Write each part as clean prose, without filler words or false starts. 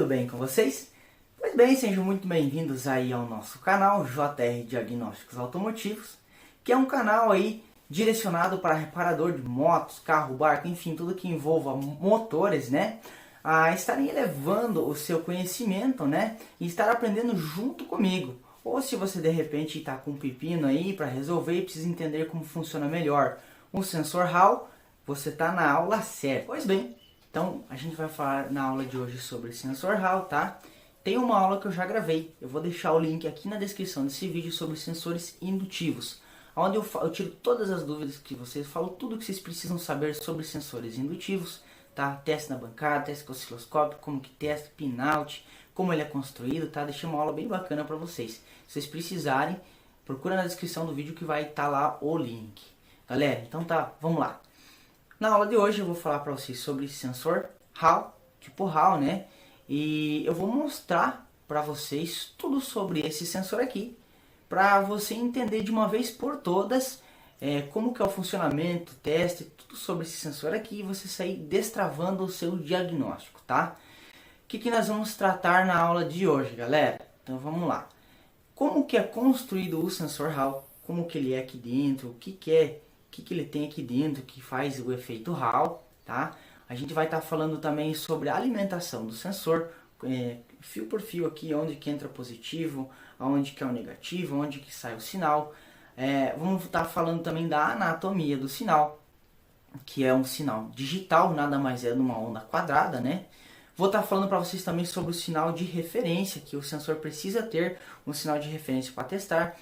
bem com vocês? Pois bem, sejam muito bem-vindos aí ao nosso canal JR Diagnósticos Automotivos, que é um canal aí direcionado para reparador de motos, carro, barco, enfim, tudo que envolva motores, né? A estarem elevando o seu conhecimento, né? E estar aprendendo junto comigo. Ou se você de repente está com um pepino aí para resolver e precisa entender como funciona melhor um sensor Hall, você está na aula certa. Pois bem, então a gente vai falar na aula de hoje sobre sensor Hall, tá? Tem uma aula que eu já gravei, eu vou deixar o link aqui na descrição desse vídeo sobre sensores indutivos, onde eu tiro todas as dúvidas que vocês, falo tudo que vocês precisam saber sobre sensores indutivos, tá? Teste na bancada, teste com osciloscópio, como que testa, pinout, como ele é construído, tá? Deixei uma aula bem bacana para vocês. Se vocês precisarem, procura na descrição do vídeo que vai estar lá o link. Galera, então tá, vamos lá. Na aula de hoje eu vou falar para vocês sobre sensor Hall, tipo Hall, né? E eu vou mostrar para vocês tudo sobre esse sensor aqui, para você entender de uma vez por todas como que é o funcionamento, teste, tudo sobre esse sensor aqui e você sair destravando o seu diagnóstico, tá? O que nós vamos tratar na aula de hoje, galera? Então vamos lá. Como que é construído o sensor Hall, como que ele é aqui dentro, o que ele tem aqui dentro que faz o efeito Hall, tá? A gente vai estar falando também sobre a alimentação do sensor, fio por fio aqui, onde que entra positivo, onde que é o negativo, onde que sai o sinal. Vamos estar falando também da anatomia do sinal, que é um sinal digital, nada mais é numa onda quadrada, né? Vou estar falando para vocês também sobre o sinal de referência, que o sensor precisa ter um sinal de referência para testar,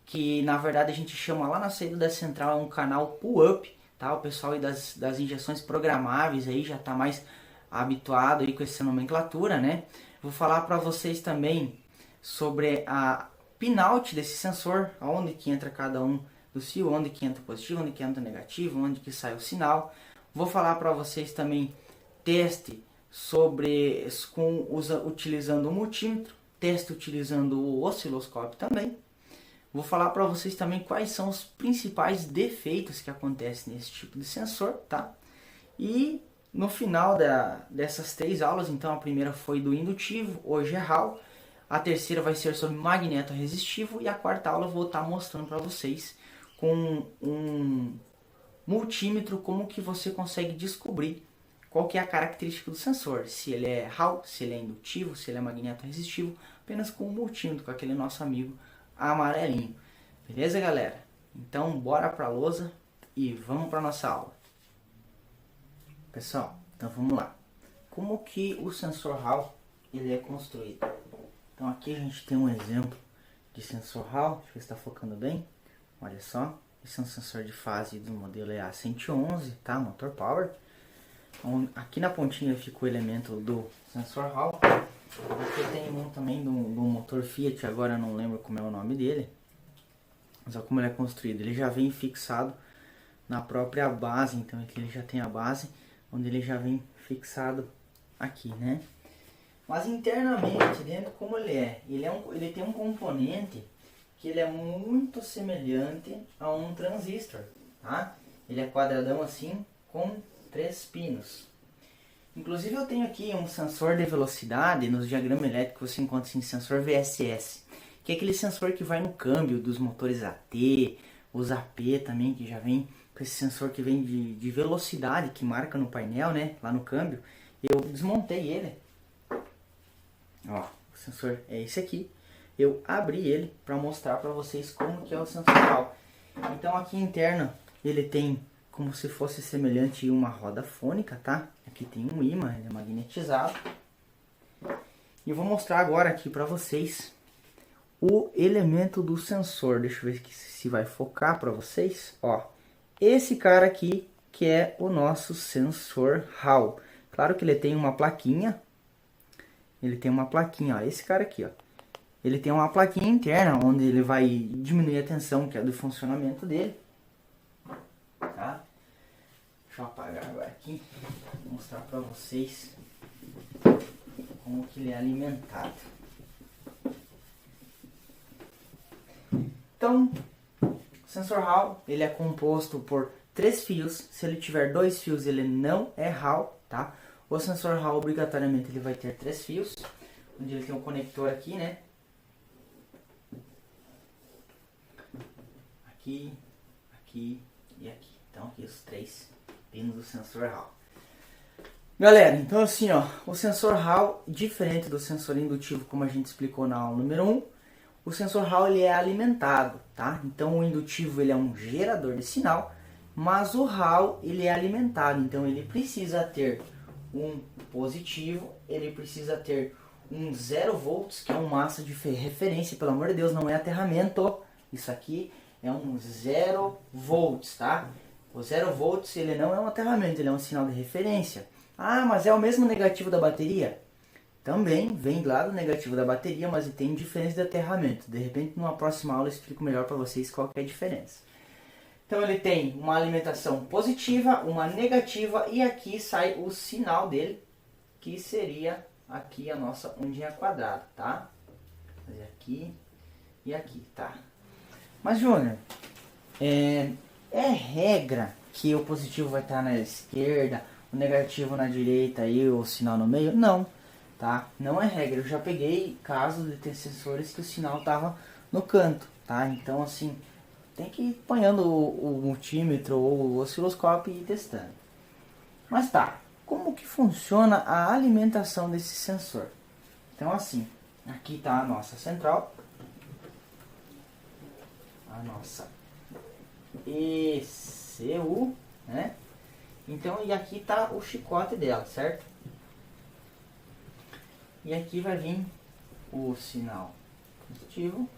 que na verdade a gente chama lá na saída da central um canal pull-up, tá? O pessoal aí das injeções programáveis aí já está mais habituado aí com essa nomenclatura, né? Vou falar para vocês também sobre a pinout desse sensor, onde que entra cada um dos fios, onde que entra positivo, onde que entra negativo, onde que sai o sinal. Vou falar para vocês também teste utilizando o multímetro, teste utilizando o osciloscópio também. Vou falar para vocês também quais são os principais defeitos que acontecem nesse tipo de sensor, tá? E no final dessas 3 aulas, então a primeira foi do indutivo, hoje é Hall, a terceira vai ser sobre magneto resistivo e a quarta aula eu vou estar mostrando para vocês com um multímetro como que você consegue descobrir qual que é a característica do sensor, se ele é Hall, se ele é indutivo, se ele é magneto resistivo, apenas com o multímetro, com aquele nosso amigo amarelinho. Beleza, galera? Então, bora pra lousa e vamos pra nossa aula. Pessoal, então vamos lá. Como que o sensor Hall ele é construído? Então aqui a gente tem um exemplo de sensor Hall, deixa eu ver se está focando bem. Olha só, esse é um sensor de fase do modelo EA111, tá? Motor Power. Então, aqui na pontinha fica o elemento do sensor Hall. Aqui tem um também do motor Fiat, agora eu não lembro como é o nome dele. Mas olha como ele é construído. Ele já vem fixado na própria base, então aqui ele já tem a base, onde ele já vem fixado aqui, né? Mas internamente, dentro como ele é? Ele tem um componente que ele é muito semelhante a um transistor, tá? Ele é quadradão assim, com 3 pinos. Inclusive eu tenho aqui um sensor de velocidade, nos diagramas elétricos você encontra assim, sensor VSS, que é aquele sensor que vai no câmbio dos motores AT, os AP também, que já vem com esse sensor que vem de velocidade, que marca no painel, né, lá no câmbio. Eu desmontei ele, ó, o sensor é esse aqui, eu abri ele para mostrar para vocês como que é o sensor Hall. Então aqui interno ele tem como se fosse semelhante a uma roda fônica, tá? Aqui tem um ímã, ele é magnetizado. E eu vou mostrar agora aqui para vocês o elemento do sensor. Deixa eu ver se vai focar para vocês. Ó, esse cara aqui que é o nosso sensor Hall. Claro que ele tem uma plaquinha. Ele tem uma plaquinha, ó. Esse cara aqui, ó. Ele tem uma plaquinha interna onde ele vai diminuir a tensão, que é do funcionamento dele. Tá? Deixa eu apagar agora aqui, vou mostrar para vocês como que ele é alimentado. Então, o sensor Hall ele é composto por 3 fios. Se ele tiver 2 fios, ele não é Hall, tá? O sensor Hall obrigatoriamente ele vai ter 3 fios, onde ele tem um conector aqui, né? Aqui, aqui e aqui. Então aqui os 3 pinos do sensor Hall. Galera, então assim, ó, o sensor Hall, diferente do sensor indutivo, como a gente explicou na aula número 1, o sensor Hall ele é alimentado, tá? Então o indutivo ele é um gerador de sinal, mas o Hall ele é alimentado, então ele precisa ter um positivo, ele precisa ter um 0 volts, que é um massa de referência, pelo amor de Deus, não é aterramento, isso aqui é um 0 volts, tá? O 0 volts ele não é um aterramento, ele é um sinal de referência. Ah, mas é o mesmo negativo da bateria? Também vem lá do negativo da bateria, mas tem diferença de aterramento. De repente, numa próxima aula eu explico melhor para vocês qual que é a diferença. Então ele tem uma alimentação positiva, uma negativa e aqui sai o sinal dele, que seria aqui a nossa ondinha quadrada, tá? Vou fazer aqui e aqui, tá? Mas Júnior, é regra que o positivo vai estar na esquerda, o negativo na direita e o sinal no meio? Não, tá? Não é regra. Eu já peguei casos de ter sensores que o sinal estava no canto, tá? Então assim, tem que ir apanhando o multímetro ou o osciloscópio e ir testando. Mas tá, como que funciona a alimentação desse sensor? Então assim, aqui está a nossa central, a nossa ECU, né? Então, e aqui está o chicote dela, certo? E aqui vai vir o sinal positivo,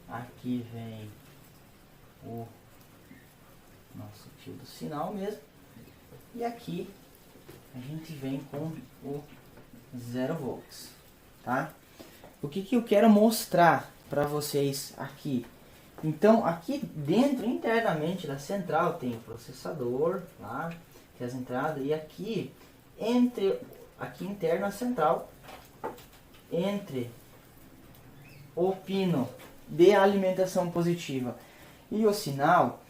aqui vem o nosso tio do sinal mesmo, e aqui a gente vem com o 0 volts, tá? O que eu quero mostrar para vocês aqui? Então aqui dentro, internamente da central, tem o processador lá, tem as entradas, e aqui interno a central, entre o pino de alimentação positiva e o sinal,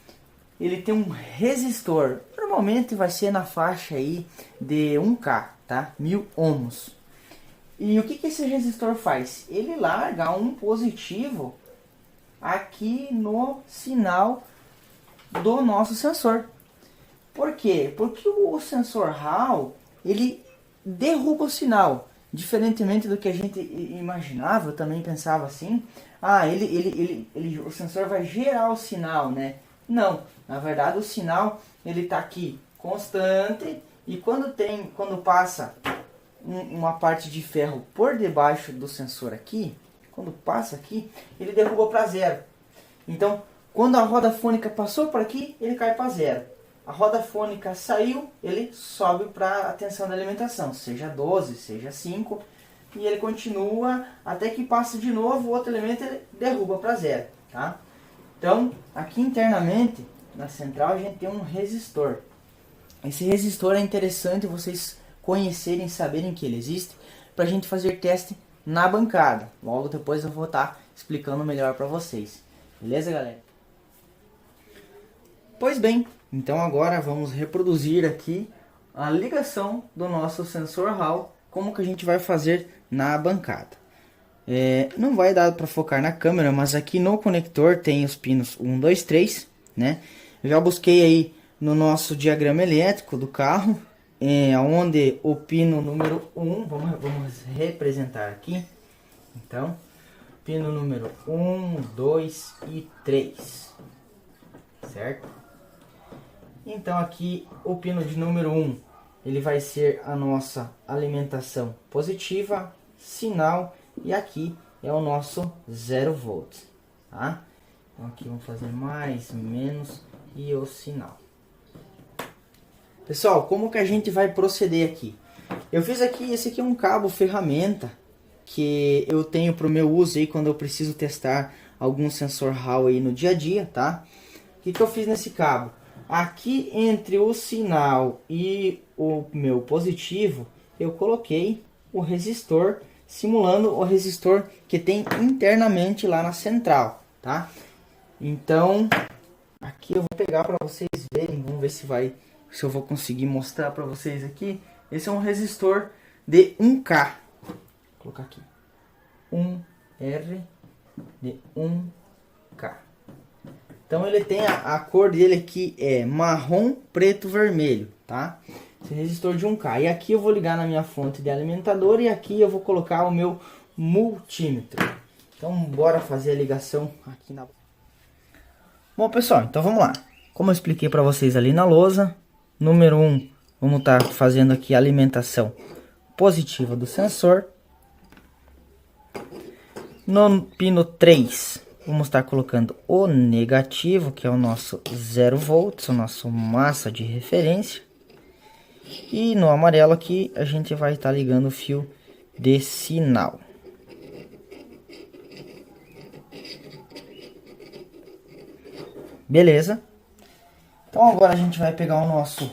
ele tem um resistor, normalmente vai ser na faixa aí de 1K, tá? 1000 ohms. E o que esse resistor faz? Ele larga um positivo aqui no sinal do nosso sensor. Por quê? Porque o sensor Hall, ele derruba o sinal. Diferentemente do que a gente imaginava, eu também pensava assim, o sensor vai gerar o sinal, né? Não, na verdade o sinal ele está aqui constante, e quando passa uma parte de ferro por debaixo do sensor aqui, quando passa aqui, ele derruba para 0. Então, quando a roda fônica passou por aqui, ele cai para 0. A roda fônica saiu, ele sobe para a tensão da alimentação, seja 12, seja 5, e ele continua até que passa de novo, o outro elemento ele derruba para 0, tá? Então, aqui internamente, na central, a gente tem um resistor. Esse resistor é interessante vocês conhecerem, saberem que ele existe, para a gente fazer teste na bancada. Logo depois eu vou estar explicando melhor para vocês. Beleza, galera? Pois bem, então agora vamos reproduzir aqui a ligação do nosso sensor Hall, como que a gente vai fazer na bancada. Não vai dar para focar na câmera, mas aqui no conector tem os pinos 1, 2, 3, né? Eu já busquei aí no nosso diagrama elétrico do carro, onde o pino número 1, vamos representar aqui. Então, pino número 1, 2 e 3, certo? Então aqui o pino de número 1, ele vai ser a nossa alimentação positiva, sinal, e aqui é o nosso 0 volts, tá? Então aqui vamos fazer mais, menos e o sinal. Pessoal, como que a gente vai proceder aqui? Eu fiz aqui, esse aqui é um cabo ferramenta que eu tenho para o meu uso aí quando eu preciso testar algum sensor Hall aí no dia a dia, tá? O que eu fiz nesse cabo? Aqui entre o sinal e o meu positivo, eu coloquei o resistor, simulando o resistor que tem internamente lá na central, tá? Então, aqui eu vou pegar para vocês verem, vamos ver se eu vou conseguir mostrar para vocês aqui. Esse é um resistor de 1K. Vou colocar aqui. 1R de 1K. Então ele tem a cor dele aqui é marrom, preto, vermelho, tá? Esse resistor de 1K. E aqui eu vou ligar na minha fonte de alimentador e aqui eu vou colocar o meu multímetro. Então bora fazer a ligação aqui na... Bom pessoal, então vamos lá. Como eu expliquei para vocês ali na lousa, número 1, vamos estar fazendo aqui a alimentação positiva do sensor. No pino 3, vamos estar colocando o negativo, que é o nosso 0 volts, o nosso massa de referência. E no amarelo aqui, a gente vai estar ligando o fio de sinal. Beleza? Então agora a gente vai pegar o nosso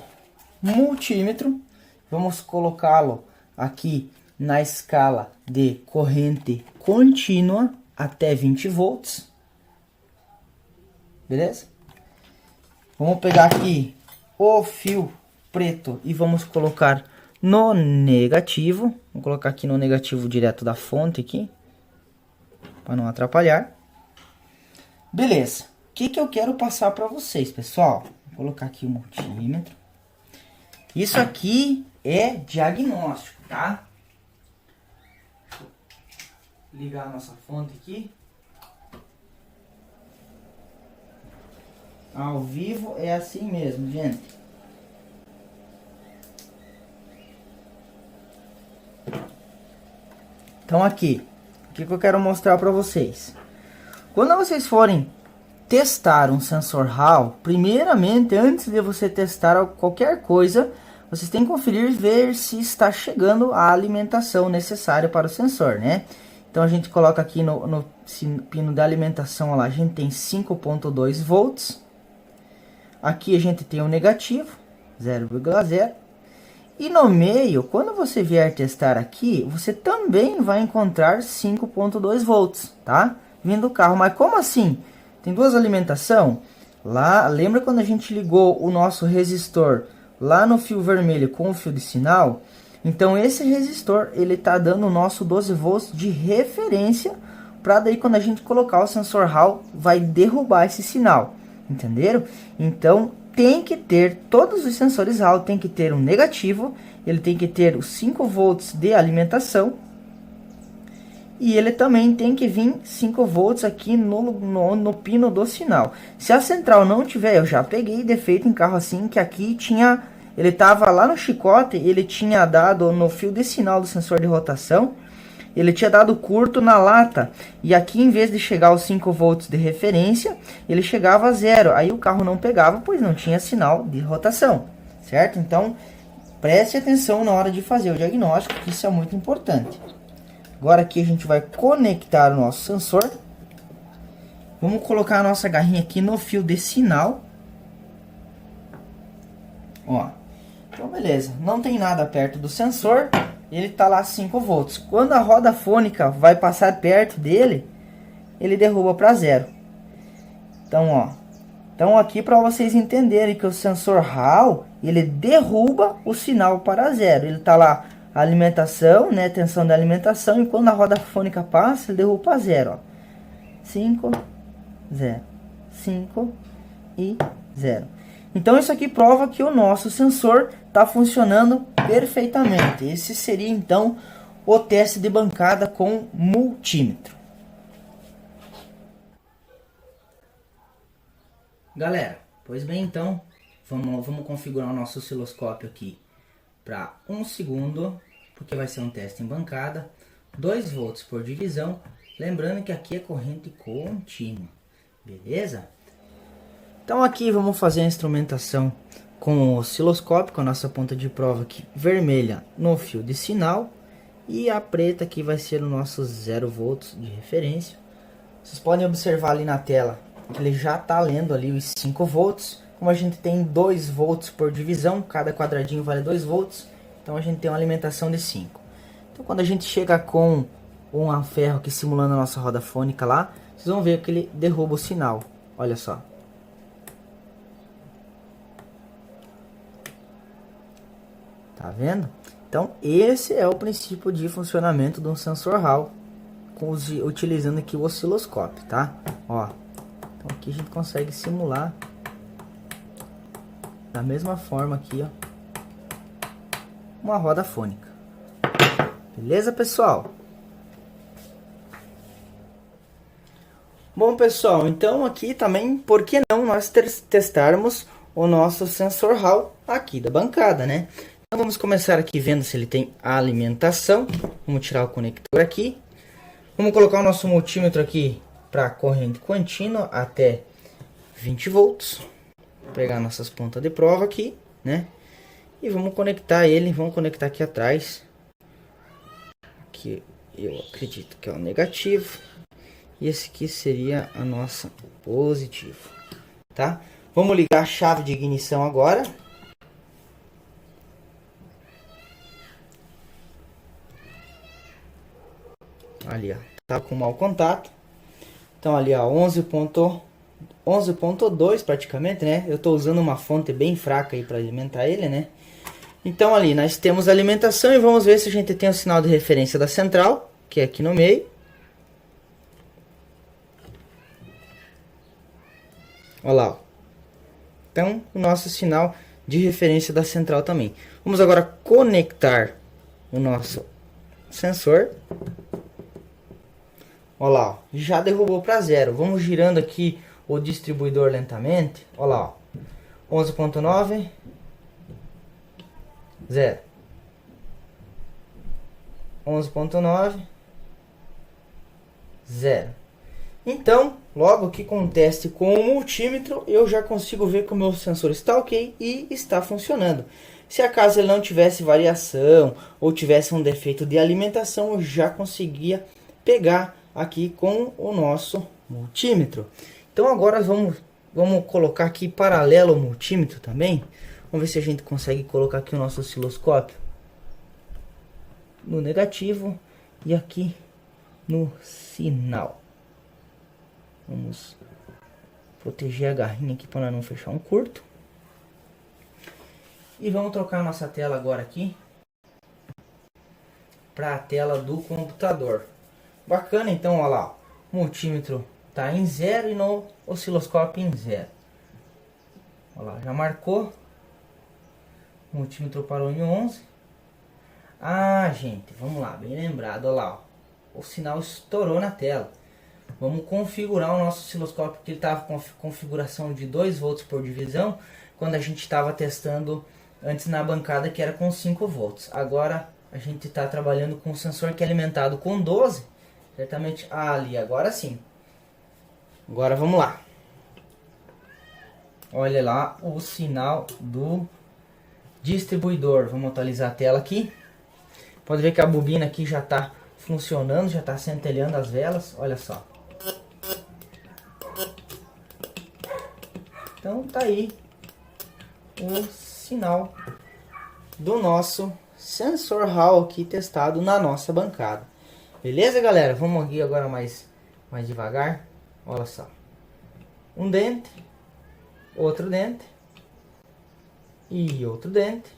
multímetro, vamos colocá-lo aqui na escala de corrente contínua até 20 volts. Beleza? Vamos pegar aqui o fio preto e vamos colocar no negativo. Vou colocar aqui no negativo direto da fonte aqui, para não atrapalhar. Beleza. O que eu quero passar para vocês, pessoal? Vou colocar aqui o multímetro. Isso aqui é diagnóstico, tá? Ligar a nossa fonte aqui. Ao vivo é assim mesmo, gente. Então aqui, o que eu quero mostrar para vocês? Quando vocês forem testar um sensor Hall, primeiramente, antes de você testar qualquer coisa, vocês têm que conferir, ver se está chegando a alimentação necessária para o sensor, né? Então a gente coloca aqui no pino da alimentação, lá, a gente tem 5.2 volts. Aqui a gente tem o negativo, 0,0. E no meio, quando você vier testar aqui, você também vai encontrar 5.2 volts, tá? Vindo do carro. Mas como assim? Tem duas alimentações. Lá, lembra quando a gente ligou o nosso resistor lá no fio vermelho com o fio de sinal? Então esse resistor, ele tá dando o nosso 12 volts de referência, para daí quando a gente colocar o sensor Hall, vai derrubar esse sinal, entenderam? Então tem que ter, todos os sensores Hall tem que ter um negativo, ele tem que ter os 5 volts de alimentação, e ele também tem que vir 5 volts aqui no pino do sinal. Se a central não tiver, eu já peguei defeito em carro assim, que aqui tinha, ele tava lá no chicote, ele tinha dado no fio de sinal do sensor de rotação, ele tinha dado curto na lata, e aqui em vez de chegar aos 5 volts de referência, ele chegava a 0, aí o carro não pegava, pois não tinha sinal de rotação, certo? Então, preste atenção na hora de fazer o diagnóstico, que isso é muito importante. Agora aqui a gente vai conectar o nosso sensor. Vamos colocar a nossa garrinha aqui no fio de sinal. Ó. Então beleza, não tem nada perto do sensor. Ele tá lá 5 volts. Quando a roda fônica vai passar perto dele, ele derruba para 0. Então, ó. Então aqui para vocês entenderem que o sensor Hall, ele derruba o sinal para 0. Ele tá lá a alimentação, né, tensão da alimentação, e quando a roda fônica passa, ele derruba para 0, ó. 5, 0, 5 e 0. Então isso aqui prova que o nosso sensor está funcionando perfeitamente. Esse seria então o teste de bancada com multímetro. Galera, pois bem, então vamos configurar o nosso osciloscópio aqui para 1 segundo, porque vai ser um teste em bancada, 2 volts por divisão, lembrando que aqui é corrente contínua, beleza? Então aqui vamos fazer a instrumentação com o osciloscópio, com a nossa ponta de prova aqui vermelha no fio de sinal, e a preta aqui vai ser o nosso 0 volts de referência. Vocês podem observar ali na tela, ele já está lendo ali os 5 volts, como a gente tem 2 volts por divisão, cada quadradinho vale 2 volts, então a gente tem uma alimentação de 5. Então quando a gente chega com um ferro aqui simulando a nossa roda fônica lá, vocês vão ver que ele derruba o sinal, olha só. Tá vendo? Então esse é o princípio de funcionamento de um sensor Hall, utilizando aqui o osciloscópio, tá? Ó, então aqui a gente consegue simular da mesma forma aqui, ó, uma roda fônica. Beleza, pessoal? Bom, pessoal, então aqui também, por que não nós testarmos o nosso sensor Hall aqui da bancada, né? Então vamos começar aqui vendo se ele tem alimentação. Vamos tirar o conector aqui. Vamos colocar o nosso multímetro aqui para corrente contínua até 20 volts. Vou pegar nossas pontas de prova aqui, né? E vamos conectar ele, vamos conectar aqui atrás. Aqui eu acredito que é o negativo. E esse aqui seria a nossa positivo, tá? Vamos ligar a chave de ignição agora. Ali, ó, tá com mau contato. Então ali, ó, 11.2 praticamente, né? Eu tô usando uma fonte bem fraca aí para alimentar ele, né? Então ali nós temos a alimentação e vamos ver se a gente tem o sinal de referência da central, que é aqui no meio. Olha lá, ó. Então o nosso sinal de referência da central também. Vamos agora conectar o nosso sensor. Olha lá, ó, já derrubou para zero. Vamos girando aqui o distribuidor lentamente. Olha lá, 11.9, 0. 11.9, 0. Então, logo que com o teste com o multímetro, eu já consigo ver que o meu sensor está ok e está funcionando. Se acaso ele não tivesse variação ou tivesse um defeito de alimentação, eu já conseguia pegar aqui com o nosso multímetro. Então agora vamos colocar aqui paralelo ao multímetro também. Vamos ver se a gente consegue colocar aqui o nosso osciloscópio no negativo e aqui no sinal. Vamos proteger a garrinha aqui para não fechar um curto. E vamos trocar a nossa tela agora aqui para a tela do computador. Bacana, então, olha lá, o multímetro está em 0 e no osciloscópio em 0. Olha lá, já marcou. O multímetro parou em 11. Ah, gente, vamos lá, bem lembrado, olha lá, ó, o sinal estourou na tela. Vamos configurar o nosso osciloscópio, que ele estava com configuração de 2 volts por divisão, quando a gente estava testando antes na bancada, que era com 5 volts. Agora a gente está trabalhando com um sensor que é alimentado com 12. Certamente ali, agora sim. Agora vamos lá. Olha lá o sinal do distribuidor. Vamos atualizar a tela aqui. Pode ver que a bobina aqui já está funcionando, já está centelhando as velas. Olha só. Então tá aí o sinal do nosso sensor Hall aqui testado na nossa bancada. Beleza, galera? Vamos aqui agora mais devagar. Olha só. Um dente, outro dente, e outro dente,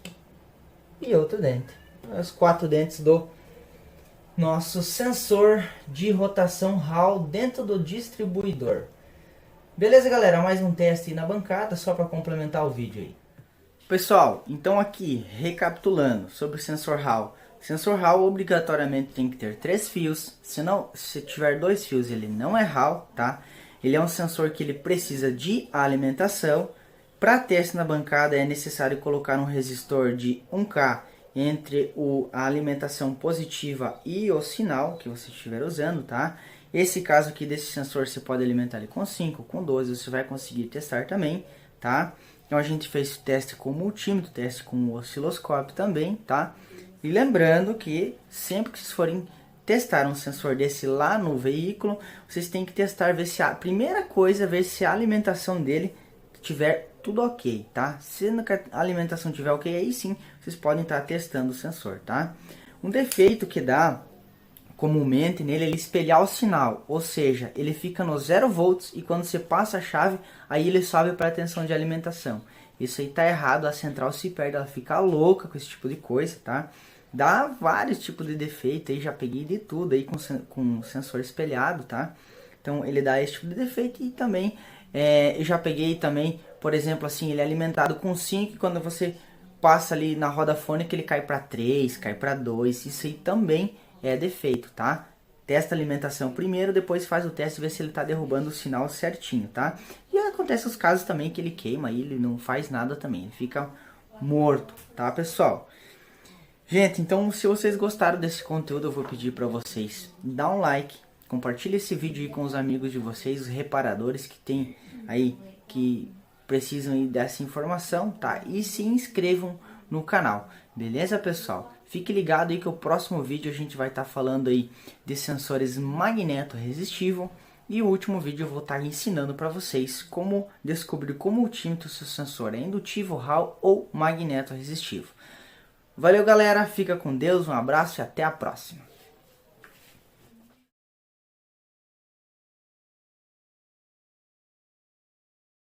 e outro dente. Os 4 dentes do nosso sensor de rotação Hall dentro do distribuidor. Beleza, galera? Mais um teste aí na bancada, só para complementar o vídeo aí. Pessoal, então aqui, recapitulando sobre o sensor Hall. O sensor Hall obrigatoriamente tem que ter 3 fios, se tiver 2 fios ele não é Hall, tá? Ele é um sensor que ele precisa de alimentação. Para teste na bancada é necessário colocar um resistor de 1K entre a alimentação positiva e o sinal que você estiver usando, tá? Esse caso aqui desse sensor você pode alimentar ele com 5, com 12, você vai conseguir testar também, tá? Então a gente fez teste com o multímetro, teste com o osciloscópio também, tá? E lembrando que sempre que vocês forem testar um sensor desse lá no veículo, vocês têm que testar, ver se a primeira coisa, ver se a alimentação dele tiver tudo ok, tá? Se a alimentação tiver ok, aí sim vocês podem estar testando o sensor, tá? Um defeito que dá comumente nele é ele espelhar o sinal, ou seja, ele fica no 0 volts e quando você passa a chave, aí ele sobe para a tensão de alimentação. Isso aí tá errado, a central se perde, ela fica louca com esse tipo de coisa, tá? Dá vários tipos de defeito aí, já peguei de tudo aí com sensor espelhado, tá? Então ele dá esse tipo de defeito e também eu já peguei também, por exemplo, assim, ele é alimentado com 5 e quando você passa ali na roda fônica ele cai para 3, cai para 2, isso aí também é defeito, tá? Testa a alimentação primeiro, depois faz o teste e vê se ele está derrubando o sinal certinho, tá? E acontece os casos também que ele queima e ele não faz nada também, ele fica morto, tá, pessoal? Gente, então se vocês gostaram desse conteúdo, eu vou pedir para vocês dar um like, compartilhe esse vídeo aí com os amigos de vocês, os reparadores que tem aí, que precisam aí dessa informação, tá? E se inscrevam no canal, beleza, pessoal? Fique ligado aí que o próximo vídeo a gente vai estar falando aí de sensores magneto resistivo. E o último vídeo eu vou estar ensinando para vocês como descobrir com multímetro se o sensor é indutivo, Hall ou magneto resistivo. Valeu, galera, fica com Deus, um abraço e até a próxima.